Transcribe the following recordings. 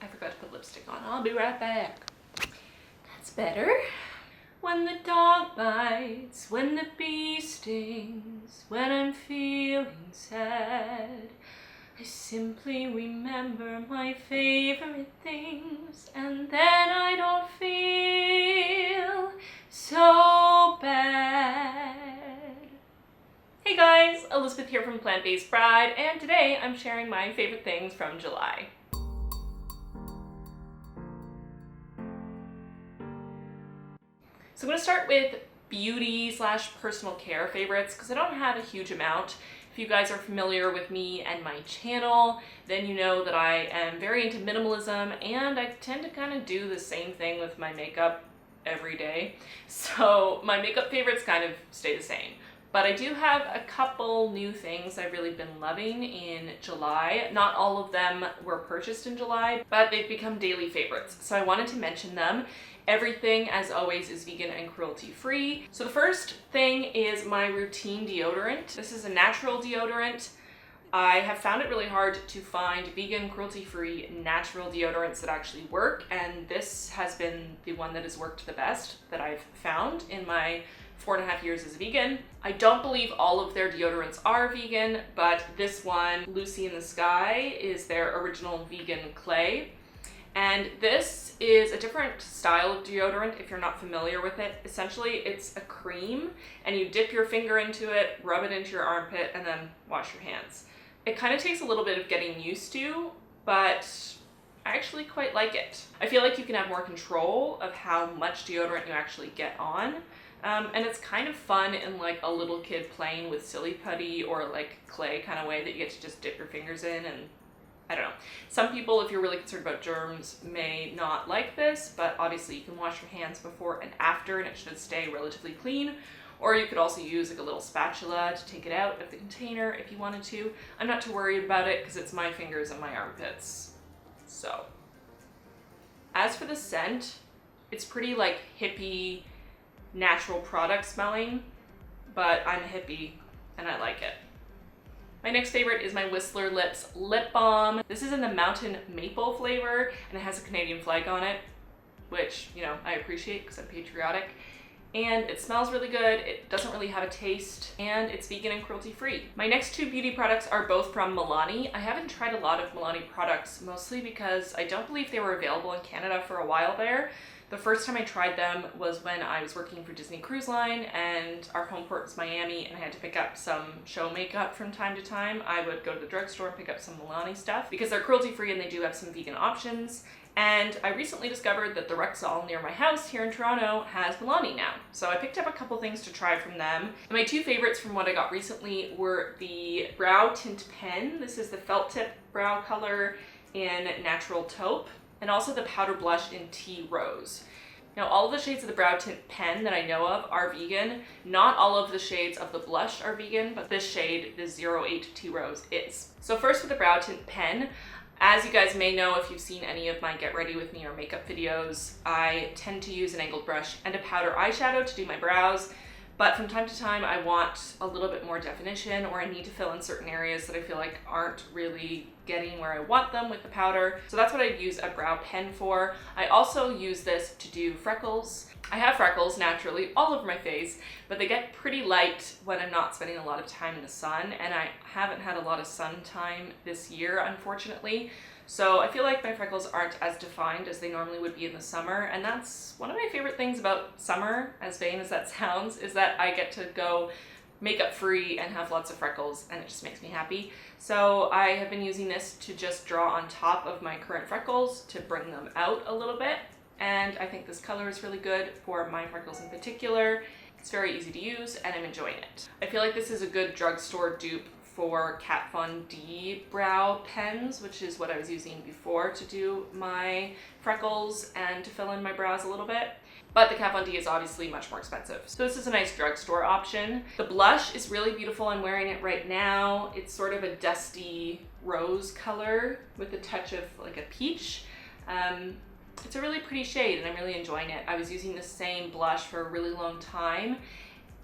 I forgot to put lipstick on. I'll be right back. That's better. When the dog bites, when the bee stings, when I'm feeling sad, I simply remember my favorite things, and then I don't feel so bad. Hey guys, Elizabeth here from Plant-Based Bride, and today I'm sharing my favorite things from July. So I'm going to start with beauty / personal care favorites because I don't have a huge amount. If you guys are familiar with me and my channel, then you know that I am very into minimalism and I tend to kind of do the same thing with my makeup every day. So my makeup favorites kind of stay the same. But I do have a couple new things I've really been loving in July. Not all of them were purchased in July, but they've become daily favorites. So I wanted to mention them. Everything, as always, is vegan and cruelty-free. So the first thing is my routine deodorant. This is a natural deodorant. I have found it really hard to find vegan, cruelty-free, natural deodorants that actually work, and this has been the one that has worked the best that I've found in my 4.5 years as a vegan. I don't believe all of their deodorants are vegan, but this one, Lucy in the Sky, is their original vegan clay. And this is a different style of deodorant if you're not familiar with it. Essentially, it's a cream and you dip your finger into it, rub it into your armpit, and then wash your hands. It kind of takes a little bit of getting used to, but I actually quite like it. I feel like you can have more control of how much deodorant you actually get on. And it's kind of fun in like a little kid playing with silly putty or like clay kind of way that you get to just dip your fingers in, and I don't know. Some people, if you're really concerned about germs, may not like this, but obviously you can wash your hands before and after and it should stay relatively clean. Or you could also use like a little spatula to take it out of the container if you wanted to. I'm not too worried about it because it's my fingers and my armpits. So, as for the scent, it's pretty like hippie, natural product smelling, but I'm a hippie and I like it. My next favorite is my Whistler Lips Lip Balm. This is in the Mountain Maple flavor and it has a Canadian flag on it, which, you know, I appreciate because I'm patriotic. And it smells really good, it doesn't really have a taste, and it's vegan and cruelty-free. My next two beauty products are both from Milani. I haven't tried a lot of Milani products, mostly because I don't believe they were available in Canada for a while there. The first time I tried them was when I was working for Disney Cruise Line and our home port was Miami and I had to pick up some show makeup from time to time. I would go to the drugstore and pick up some Milani stuff because they're cruelty-free and they do have some vegan options. And I recently discovered that the Rexall near my house here in Toronto has Milani now. So I picked up a couple things to try from them. And my two favorites from what I got recently were the brow tint pen. This is the felt tip brow color in Natural Taupe, and also the powder blush in Tea Rose. Now all of the shades of the brow tint pen that I know of are vegan. Not all of the shades of the blush are vegan, but this shade, the 08 Tea Rose, is. So first with the brow tint pen, as you guys may know if you've seen any of my Get Ready With Me or makeup videos, I tend to use an angled brush and a powder eyeshadow to do my brows. But from time to time, I want a little bit more definition or I need to fill in certain areas that I feel like aren't really getting where I want them with the powder. So that's what I use a brow pen for. I also use this to do freckles. I have freckles naturally all over my face, but they get pretty light when I'm not spending a lot of time in the sun, and I haven't had a lot of sun time this year, unfortunately. So I feel like my freckles aren't as defined as they normally would be in the summer, and that's one of my favorite things about summer, as vain as that sounds, is that I get to go makeup free and have lots of freckles, and it just makes me happy. So I have been using this to just draw on top of my current freckles to bring them out a little bit, and I think this color is really good for my freckles in particular. It's very easy to use and I'm enjoying it. I feel like this is a good drugstore dupe for Kat Von D brow pens, which is what I was using before to do my freckles and to fill in my brows a little bit. But the Kat Von D is obviously much more expensive. So this is a nice drugstore option. The blush is really beautiful. I'm wearing it right now. It's sort of a dusty rose color with a touch of like a peach. It's a really pretty shade and I'm really enjoying it. I was using the same blush for a really long time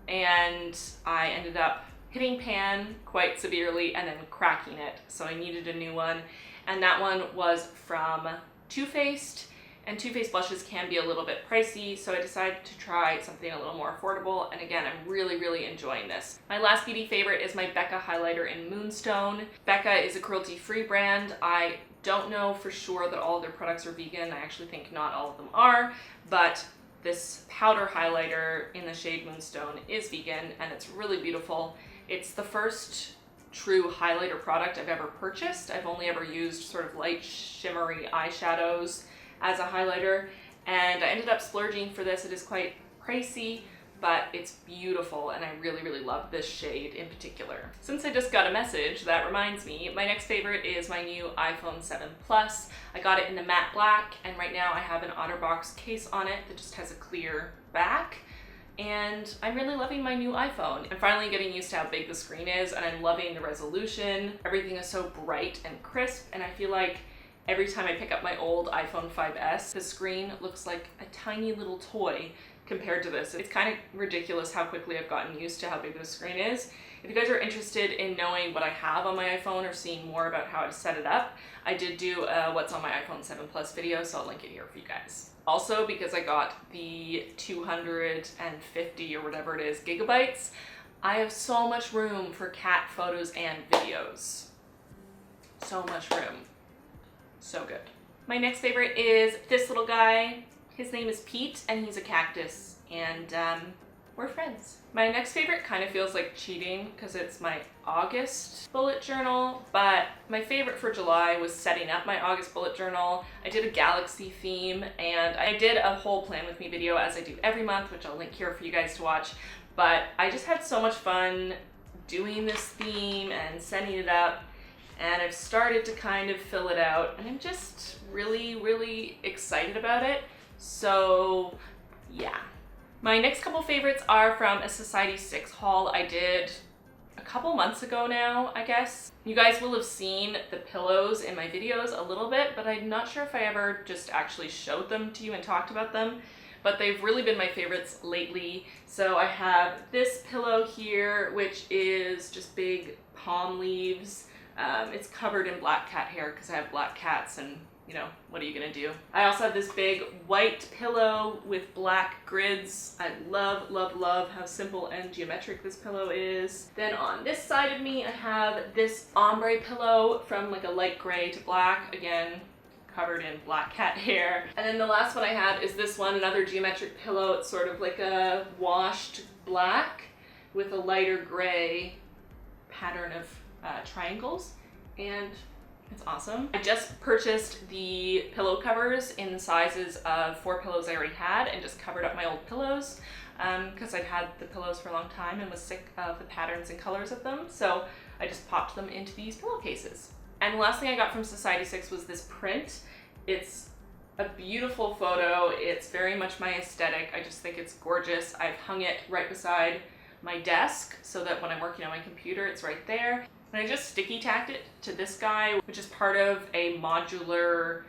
and I ended up hitting pan quite severely and then cracking it. So I needed a new one. And that one was from Too Faced, and Too Faced blushes can be a little bit pricey, so I decided to try something a little more affordable, and again, I'm really enjoying this. My last beauty favorite is my Becca highlighter in Moonstone. Becca is a cruelty-free brand. I don't know for sure that all of their products are vegan. I actually think not all of them are, but this powder highlighter in the shade Moonstone is vegan, and it's really beautiful. It's the first true highlighter product I've ever purchased. I've only ever used sort of light shimmery eyeshadows as a highlighter, and I ended up splurging for this. It is quite pricey, but it's beautiful, and I really love this shade in particular. Since I just got a message, that reminds me, my next favorite is my new iPhone 7 Plus. I got it in the matte black, and right now I have an OtterBox case on it that just has a clear back, and I'm really loving my new iPhone. I'm finally getting used to how big the screen is, and I'm loving the resolution. Everything is so bright and crisp, and I feel like every time I pick up my old iPhone 5S, the screen looks like a tiny little toy compared to this. It's kind of ridiculous how quickly I've gotten used to how big the screen is. If you guys are interested in knowing what I have on my iPhone or seeing more about how to set it up, I did do a what's on my iPhone 7 Plus video, so I'll link it here for you guys. Also, because I got the 250 or whatever it is gigabytes, I have so much room for cat photos and videos. So much room. So good. My next favorite is this little guy. His name is Pete, and he's a cactus, and we're friends. My next favorite kind of feels like cheating because it's my August bullet journal, but my favorite for July was setting up my August bullet journal. I did a galaxy theme, and I did a whole plan with me video as I do every month, which I'll link here for you guys to watch, but I just had so much fun doing this theme and setting it up, and I've started to kind of fill it out, and I'm just really excited about it. So yeah. My next couple favorites are from a Society 6 haul I did a couple months ago now, I guess. You guys will have seen the pillows in my videos a little bit, but I'm not sure if I ever just actually showed them to you and talked about them, but they've really been my favorites lately. So I have this pillow here, which is just big palm leaves. It's covered in black cat hair because I have black cats, and you know, what are you gonna do? I also have this big white pillow with black grids. I love how simple and geometric this pillow is. Then on this side of me, I have this ombre pillow from like a light gray to black, again, covered in black cat hair. And then the last one I have is this one, another geometric pillow. It's sort of like a washed black with a lighter gray pattern of triangles, and it's awesome. I just purchased the pillow covers in the sizes of 4 pillows I already had and just covered up my old pillows because I'd had the pillows for a long time and was sick of the patterns and colors of them, so I just popped them into these pillowcases. And the last thing I got from Society 6 was this print. It's a beautiful photo. It's very much my aesthetic. I just think it's gorgeous. I've hung it right beside my desk so that when I'm working on my computer, it's right there. And I just sticky tacked it to this guy, which is part of a modular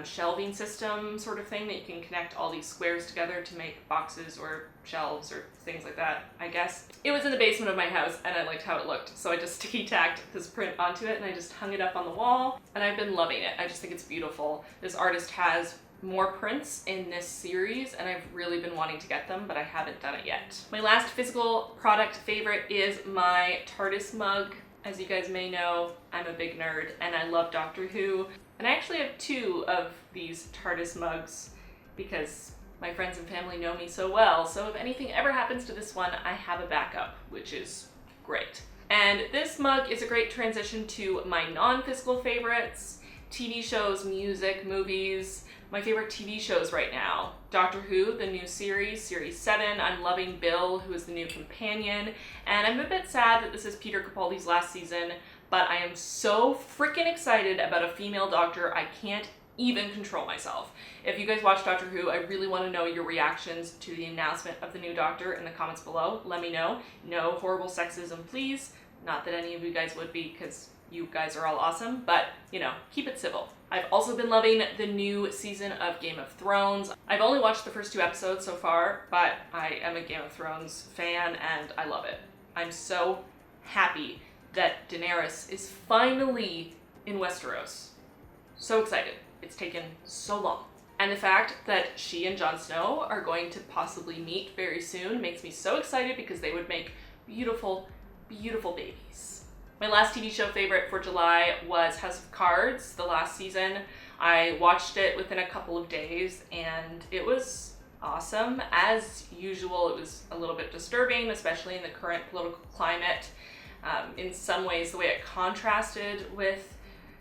shelving system sort of thing that you can connect all these squares together to make boxes or shelves or things like that, I guess. It was in the basement of my house and I liked how it looked, so I just sticky tacked this print onto it and I just hung it up on the wall, and I've been loving it. I just think it's beautiful. This artist has more prints in this series and I've really been wanting to get them, but I haven't done it yet. My last physical product favorite is my TARDIS mug. As you guys may know, I'm a big nerd and I love Doctor Who. And I actually have 2 of these TARDIS mugs because my friends and family know me so well. So if anything ever happens to this one, I have a backup, which is great. And this mug is a great transition to my non-physical favorites, TV shows, music, movies. My favorite TV shows right now: Doctor Who, the new series, Series 7. I'm loving Bill, who is the new companion. And I'm a bit sad that this is Peter Capaldi's last season, but I am so freaking excited about a female doctor, I can't even control myself. If you guys watch Doctor Who, I really want to know your reactions to the announcement of the new doctor in the comments below. Let me know. No horrible sexism, please. Not that any of you guys would be, because you guys are all awesome, but, you know, keep it civil. I've also been loving the new season of Game of Thrones. I've only watched the first 2 episodes so far, but I am a Game of Thrones fan and I love it. I'm so happy that Daenerys is finally in Westeros. So excited. it's taken so long. And the fact that she and Jon Snow are going to possibly meet very soon makes me so excited because they would make beautiful, beautiful babies. My last TV show favorite for July was House of Cards, the last season. I watched it within a couple of days and it was awesome. As usual, it was a little bit disturbing, especially in the current political climate. In some ways, the way it contrasted with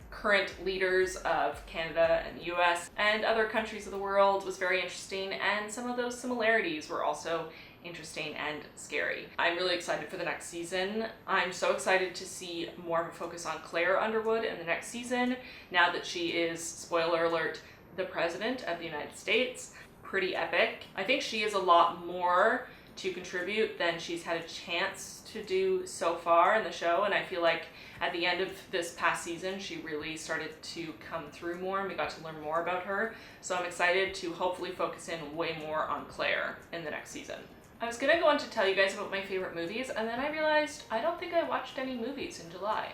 current leaders of Canada and the US and other countries of the world was very interesting, and some of those similarities were also interesting and scary. I'm really excited for the next season. I'm so excited to see more of a focus on Claire Underwood in the next season, now that she is, spoiler alert, the President of the United States. Pretty epic. I think she has a lot more to contribute than she's had a chance to do so far in the show, and I feel like at the end of this past season she really started to come through more and we got to learn more about her. So I'm excited to hopefully focus in way more on Claire in the next season. I was gonna go on to tell you guys about my favorite movies, and then I realized I don't think I watched any movies in July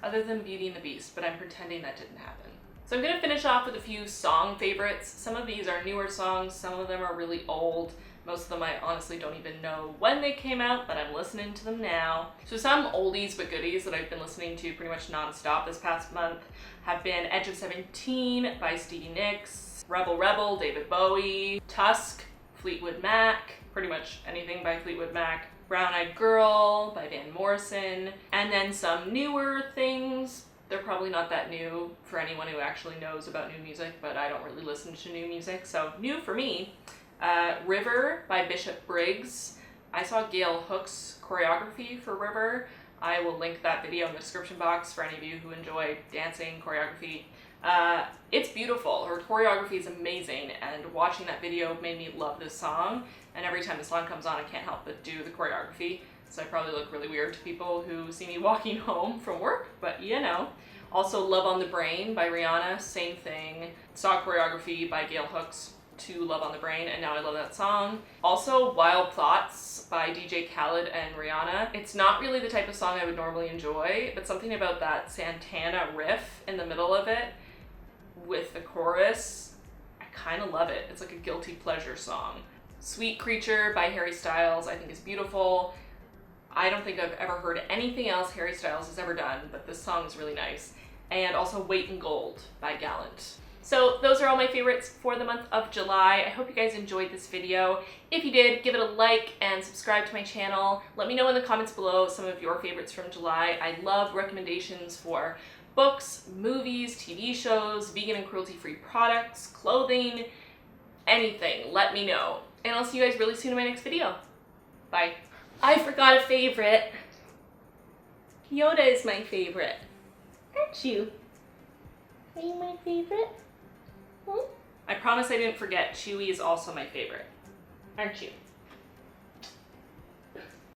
other than Beauty and the Beast, but I'm pretending that didn't happen. So I'm gonna finish off with a few song favorites. Some of these are newer songs, some of them are really old. Most of them I honestly don't even know when they came out, but I'm listening to them now. So some oldies but goodies that I've been listening to pretty much non-stop this past month have been Edge of 17 by Stevie Nicks, Rebel Rebel, David Bowie, Tusk, Fleetwood Mac, pretty much anything by Fleetwood Mac, Brown Eyed Girl by Van Morrison, and then some newer things. They're probably not that new for anyone who actually knows about new music, but I don't really listen to new music, so new for me. River by Bishop Briggs. I saw Gail Hook's choreography for River. I will link that video in the description box for any of you who enjoy dancing, choreography. It's beautiful. Her choreography is amazing, and watching that video made me love this song, and every time the song comes on I can't help but do the choreography, so I probably look really weird to people who see me walking home from work, but you know. Also Love on the Brain by Rihanna, same thing. Saw choreography by Gail Hook's to Love on the Brain, and now I love that song. Also Wild Thoughts by DJ Khaled and Rihanna. It's not really the type of song I would normally enjoy, but something about that Santana riff in the middle of it with the chorus, I kind of love it. It's like a guilty pleasure song. Sweet Creature by Harry Styles I think is beautiful. I don't think I've ever heard anything else Harry Styles has ever done, but this song is really nice. And also Weight in Gold by Gallant. So those are all my favorites for the month of July. I hope you guys enjoyed this video. If you did, give it a like and subscribe to my channel. Let me know in the comments below some of your favorites from July. I love recommendations for books, movies, TV shows, vegan and cruelty-free products, clothing, anything. Let me know. And I'll see you guys really soon in my next video. Bye. I forgot a favorite. Yoda is my favorite. Aren't you? Are you my favorite? I promise I didn't forget, Chewie is also my favorite. Aren't you?